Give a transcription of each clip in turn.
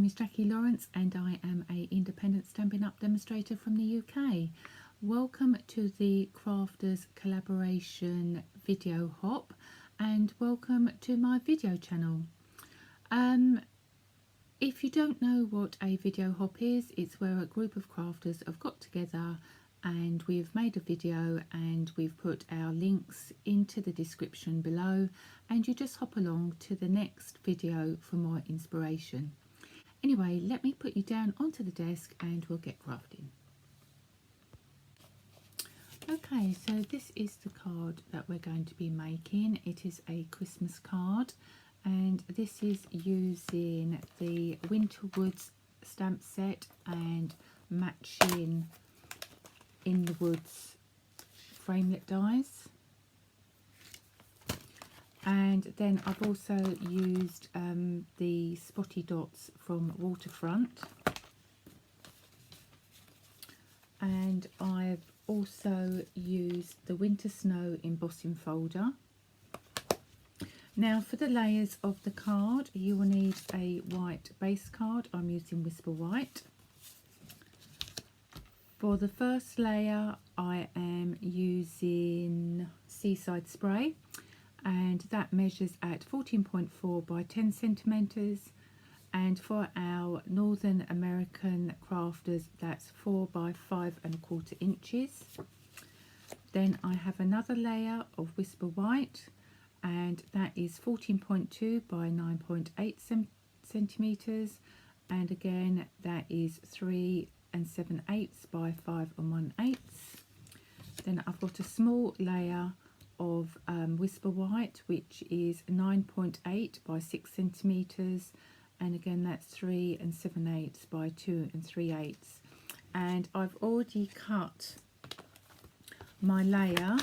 is Jackie Lawrence and I am an independent Stampin' Up demonstrator from the UK. Welcome to the Crafters Collaboration video hop and welcome to my video channel. If you don't know what a video hop is, it's where a group of crafters have got together and we've made a video and we've put our links into the description below, and you just hop along to the next video for more inspiration. Anyway, let me put you down onto the desk and we'll get crafting. Okay, so this is the card that we're going to be making. It is a Christmas card and this is using the Winterwoods stamp set and matching In the Woods framelit dies. And then I've also used the spotty dots from Waterfront, and I've also used the Winter Snow embossing folder. Now for the layers of the card, you will need a white base card. I'm using Whisper White. For the first layer I am using Seaside Spray, and that measures at 14.4 by 10 centimeters, and for our Northern American crafters that's 4 by 5¼ inches. Then I have another layer of Whisper White, and that is 14.2 by 9.8 centimeters, and again that is 3 7/8 by 5 1/8. Then I've got a small layer of Whisper White, which is 9.8 by 6 centimeters, and again that's 3 7/8 by 2 3/8. And I've already cut my layer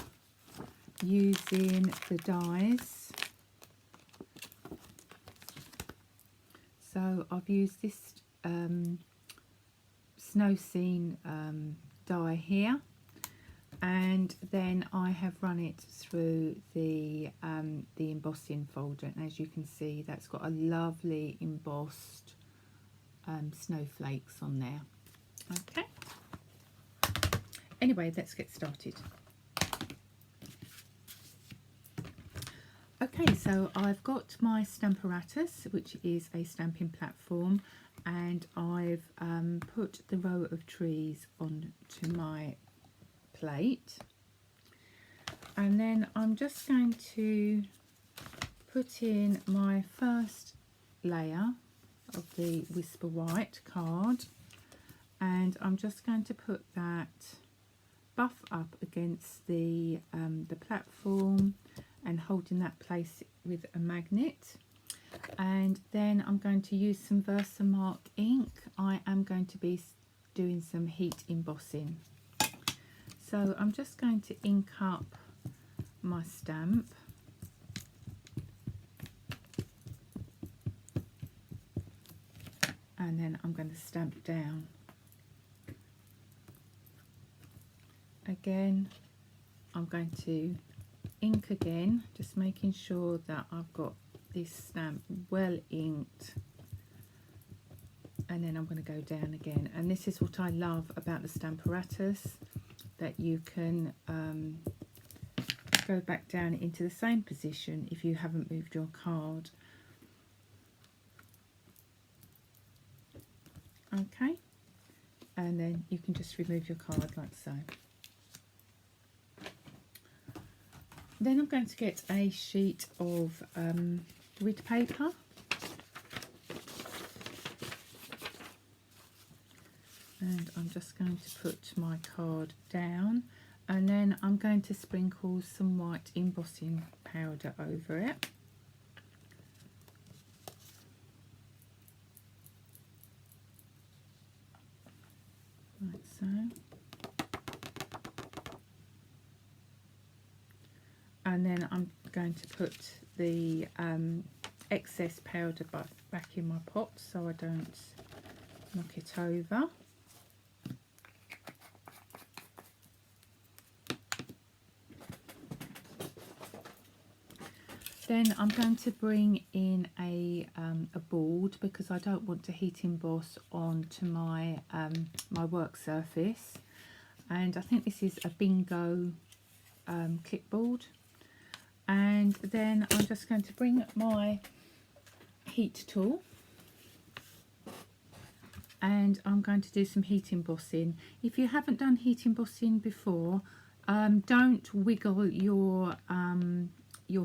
using the dies. So I've used this Snow Scene die here, and then I have run it through the embossing folder, and as you can see that's got a lovely embossed snowflakes on there. Okay, anyway, let's get started. Okay, so I've got my Stamparatus, which is a stamping platform, and I've put the row of trees onto my plate, and then I'm just going to put in my first layer of the Whisper White card, and I'm just going to put that buff up against the platform and holding that place with a magnet. And then I'm going to use some Versamark ink. I am going to be doing some heat embossing. So I'm just going to ink up my stamp. And then I'm going to stamp down. Again, I'm going to ink again, just making sure that I've got this stamp well inked, and then I'm going to go down again. And this is what I love about the Stamparatus, that you can go back down into the same position if you haven't moved your card. Okay, and then you can just remove your card like so. Then I'm going to get a sheet of grid paper, and I'm just going to put my card down, and then I'm going to sprinkle some white embossing powder over it. Like so. And then I'm going to put the excess powder back in my pot so I don't knock it over. Then I'm going to bring in a board because I don't want to heat emboss onto my my work surface, and I think this is a Bingo clipboard. And then I'm just going to bring my heat tool and I'm going to do some heat embossing. If you haven't done heat embossing before, don't wiggle your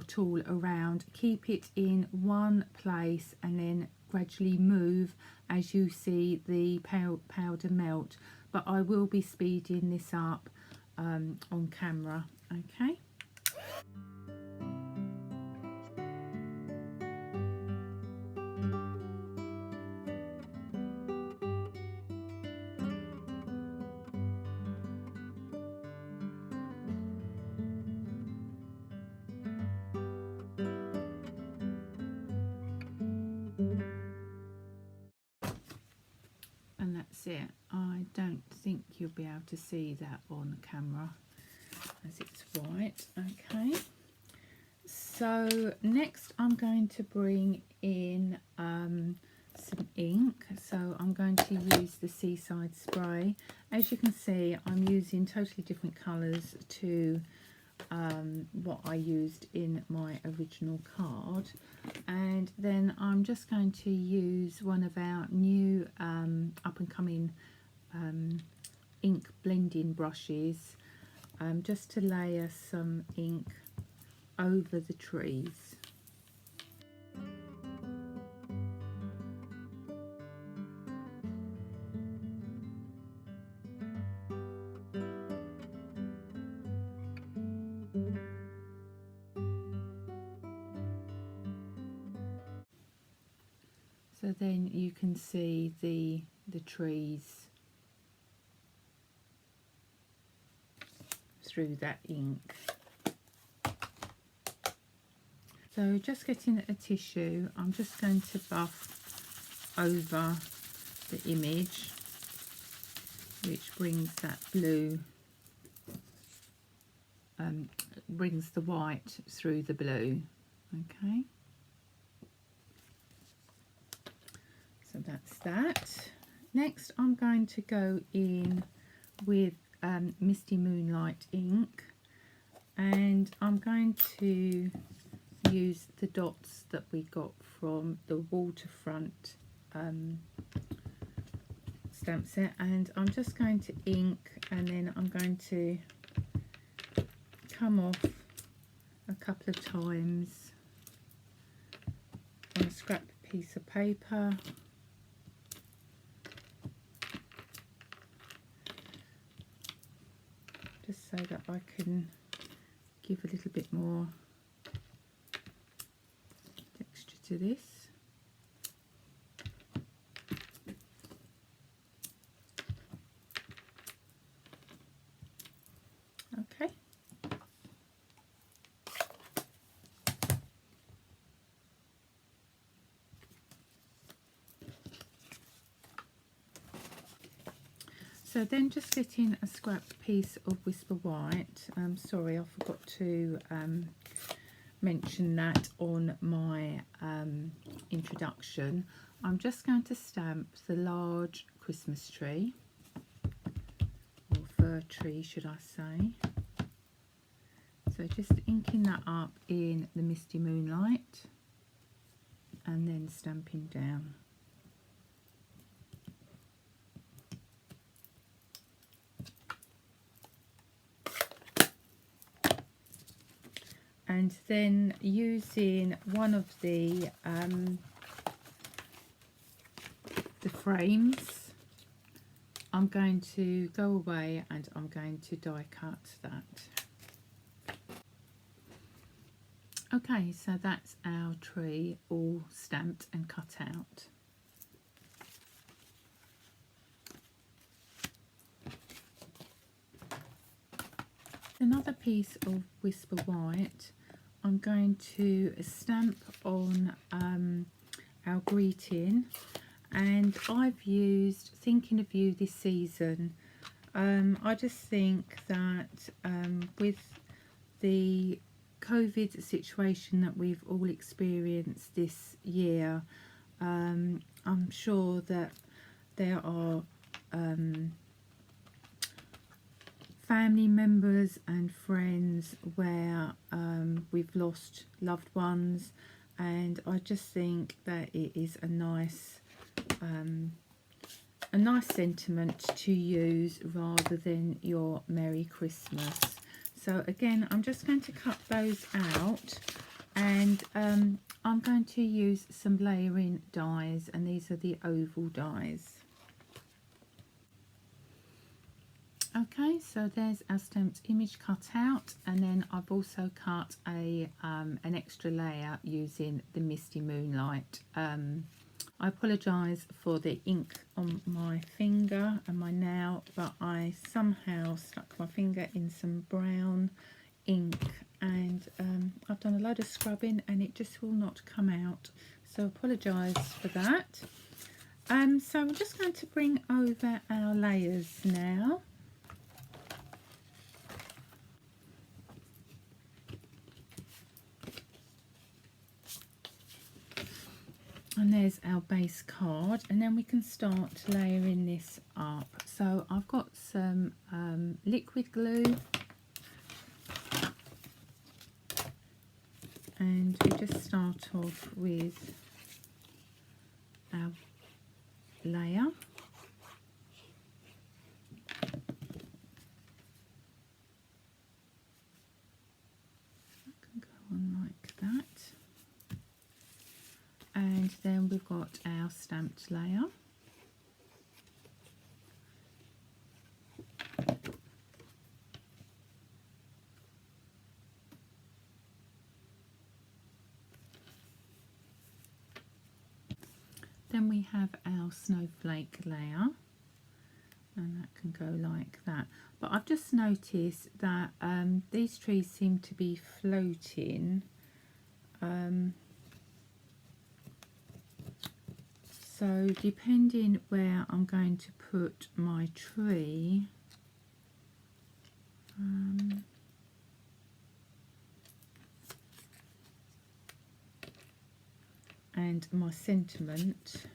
tool around. Keep it in one place and then gradually move as you see the powder melt. But I will be speeding this up on camera, okay? And that's it. I don't think you'll be able to see that on camera as it's white. Okay, so next I'm going to bring in some ink. So I'm going to use the Seaside Spray. As you can see, I'm using totally different colours to what I used in my original card. And then I'm just going to use one of our new up and coming ink blending brushes just to layer some ink over the trees. So then you can see the trees through that ink. So just getting a tissue, I'm just going to buff over the image, which brings that blue, brings the white through the blue, okay? So that's that. Next I'm going to go in with Misty Moonlight ink, and I'm going to use the dots that we got from the Waterfront stamp set, and I'm just going to ink, and then I'm going to come off a couple of times on a scrap piece of paper. Just so that I can give a little bit more texture to this. Okay. So then just getting a scrap piece of Whisper White. Sorry, I forgot to mention that on my introduction. I'm just going to stamp the large Christmas tree, or fir tree should I say. So just inking that up in the Misty Moonlight and then stamping down. And then using one of the frames, I'm going to go away and I'm going to die cut that. Okay, so that's our tree all stamped and cut out. Another piece of Whisper White, I'm going to stamp on our greeting, and I've used Thinking of You this season. I just think that with the COVID situation that we've all experienced this year, I'm sure that there are family members and friends where we've lost loved ones, and I just think that it is a nice sentiment to use rather than your Merry Christmas. So again, I'm just going to cut those out, and I'm going to use some layering dies, and these are the oval dies. Okay, so there's our stamped image cut out, and then I've also cut a an extra layer using the Misty Moonlight. I apologise for the ink on my finger and my nail, but I somehow stuck my finger in some brown ink, and I've done a load of scrubbing and it just will not come out, so apologise for that. So I'm just going to bring over our layers now. And there's our base card, and then we can start layering this up. So I've got some liquid glue, and we just start off with our layer. That can go on like that. And then we've got our stamped layer. Then we have our snowflake layer, and that can go like that. But I've just noticed that these trees seem to be floating. So depending where I'm going to put my tree, and my sentiment,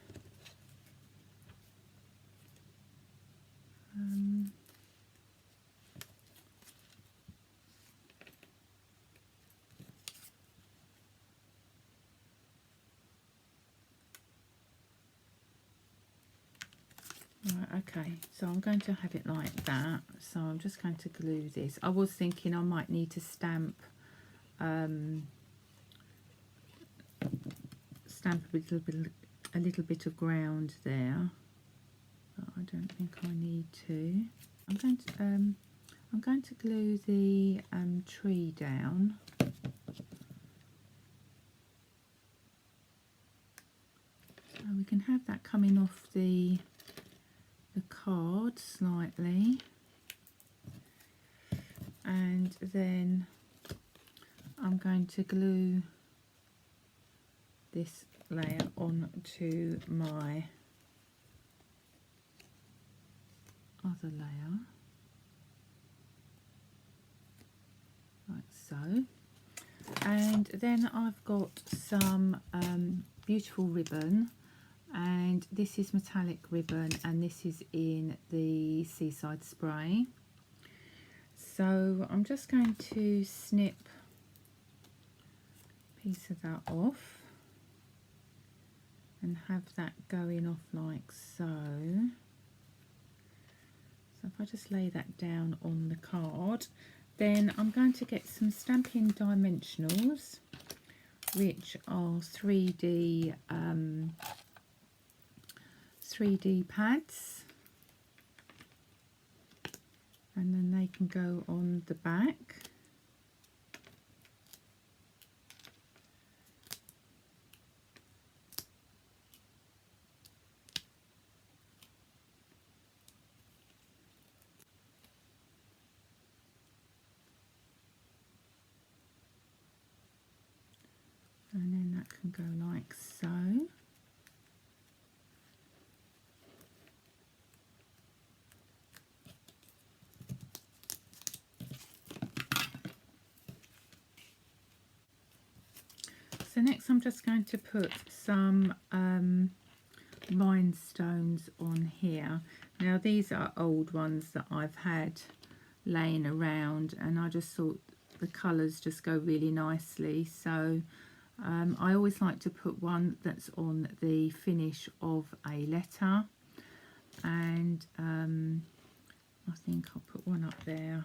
right, okay, so I'm going to have it like that. So I'm just going to glue this. I was thinking I might need to stamp a little bit of ground there, but I don't think I need to. I'm going to glue the tree down. So we can have that coming off the card slightly, and then I'm going to glue this layer onto my other layer, like so. And then I've got some beautiful ribbon, and this is metallic ribbon, and this is in the Seaside Spray. So I'm just going to snip a piece of that off and have that going off like so. So if I just lay that down on the card, then I'm going to get some Stampin' Dimensionals, which are 3D pads, and then they can go on the back. And then that can go like so. next I'm just going to put some rhinestones on here. Now these are old ones that I've had laying around, and I just thought the colours just go really nicely. So I always like to put one that's on the finish of a letter, and I think I'll put one up there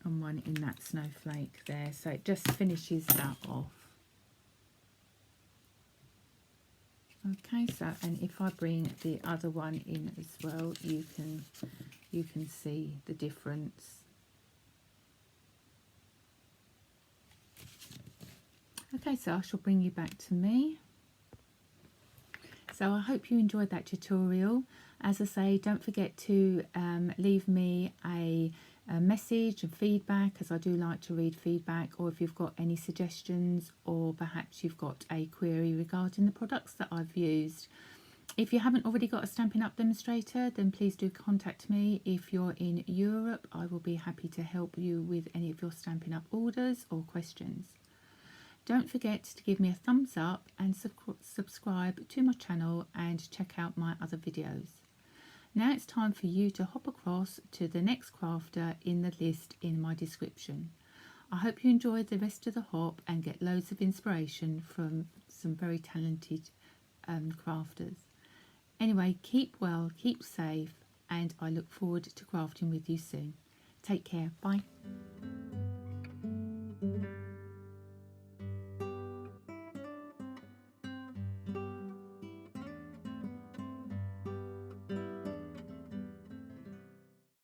and one in that snowflake there, so it just finishes that off. Okay, so and if I bring the other one in as well, you can see the difference. Okay, so I shall bring you back to me. So I hope you enjoyed that tutorial. As I say, don't forget to leave me a message and feedback, as I do like to read feedback, or if you've got any suggestions, or perhaps you've got a query regarding the products that I've used. If you haven't already got a Stampin' Up demonstrator, then please do contact me. If you're in Europe, I will be happy to help you with any of your Stampin' Up orders or questions. Don't forget to give me a thumbs up and subscribe to my channel and check out my other videos. Now it's time for you to hop across to the next crafter in the list in my description. I hope you enjoyed the rest of the hop and get loads of inspiration from some very talented crafters. Anyway, keep well, keep safe, and I look forward to crafting with you soon. Take care. Bye.